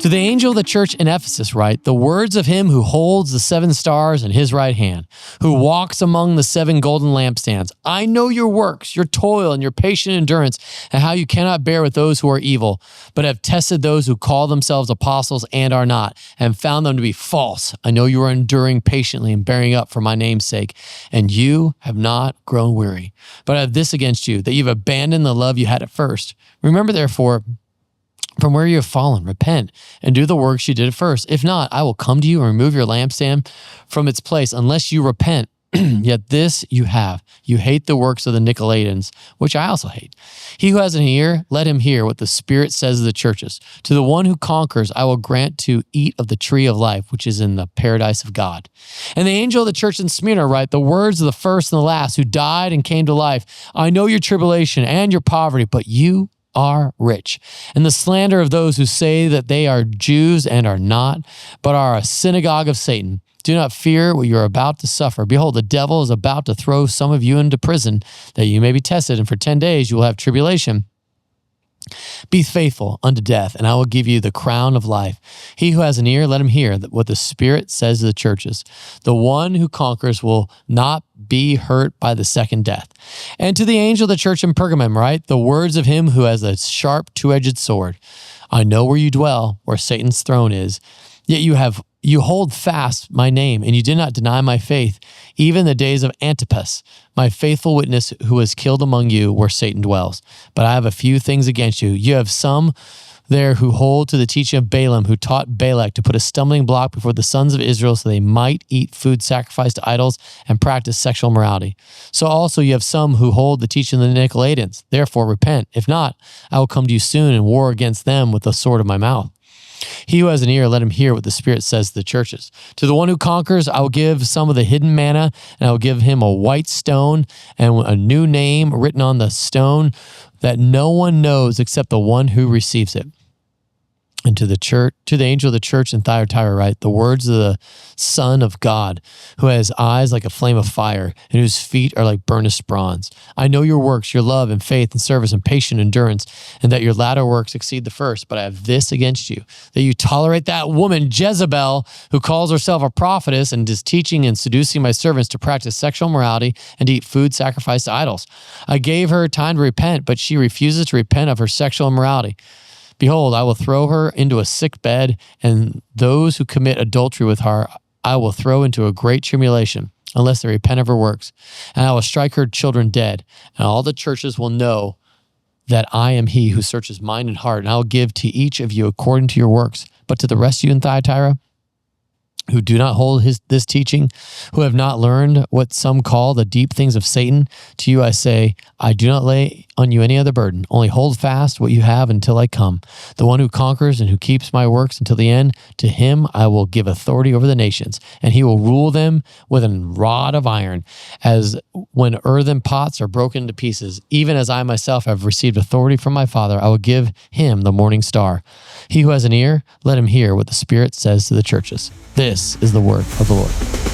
To the angel of the church in Ephesus write, the words of him who holds the 7 stars in his right hand, who walks among the 7 golden lampstands. I know your works, your toil, and your patient endurance, and how you cannot bear with those who are evil, but have tested those who call themselves apostles and are not, and found them to be false. I know you are enduring patiently and bearing up for my name's sake, and you have not grown weary. But I have this against you, that you've abandoned the love you had at first. Remember, therefore, from where you have fallen, repent and do the works you did at first. If not, I will come to you and remove your lampstand from its place unless you repent. Yet this you have. You hate the works of the Nicolaitans, which I also hate. He who has an ear, let him hear what the Spirit says to the churches. To the one who conquers, I will grant to eat of the tree of life, which is in the paradise of God. And the angel of the church in Smyrna write, the words of the first and the last who died and came to life. I know your tribulation and your poverty, but you are rich, and the slander of those who say that they are Jews and are not, but are a synagogue of Satan. Do not fear what you are about to suffer. Behold, the devil is about to throw some of you into prison, that you may be tested, and for 10 days you will have tribulation. Be faithful unto death, and I will give you the crown of life. He who has an ear, let him hear what the Spirit says to the churches. The one who conquers will not be hurt by the second death. And to the angel of the church in Pergamum write, the words of him who has a sharp two-edged sword. I know where you dwell, where Satan's throne is, yet you hold fast my name, and you did not deny my faith, even the days of Antipas, my faithful witness who was killed among you where Satan dwells. But I have a few things against you. You have some there who hold to the teaching of Balaam, who taught Balak to put a stumbling block before the sons of Israel so they might eat food sacrificed to idols and practice sexual immorality. So also you have some who hold the teaching of the Nicolaitans. Therefore repent. If not, I will come to you soon and war against them with the sword of my mouth. He who has an ear, let him hear what the Spirit says to the churches. To the one who conquers, I will give some of the hidden manna, and I will give him a white stone and a new name written on the stone that no one knows except the one who receives it. And to the angel of the church in Thyatira write, the words of the Son of God, who has eyes like a flame of fire, and whose feet are like burnished bronze. I know your works, your love and faith and service and patient endurance, and that your latter works exceed the first. But I have this against you, that you tolerate that woman Jezebel, who calls herself a prophetess and is teaching and seducing my servants to practice sexual immorality and to eat food sacrificed to idols. I gave her time to repent, but she refuses to repent of her sexual immorality. Behold, I will throw her into a sick bed, and those who commit adultery with her I will throw into a great tribulation, unless they repent of her works. And I will strike her children dead, and all the churches will know that I am he who searches mind and heart, and I will give to each of you according to your works. But to the rest of you in Thyatira, who do not hold this teaching, who have not learned what some call the deep things of Satan, to you I say, I do not lay on you any other burden. Only hold fast what you have until I come. The one who conquers and who keeps my works until the end, to him I will give authority over the nations, and he will rule them with a rod of iron, as when earthen pots are broken to pieces. Even as I myself have received authority from my Father, I will give him the morning star. He who has an ear, let him hear what the Spirit says to the churches. This is the word of the Lord.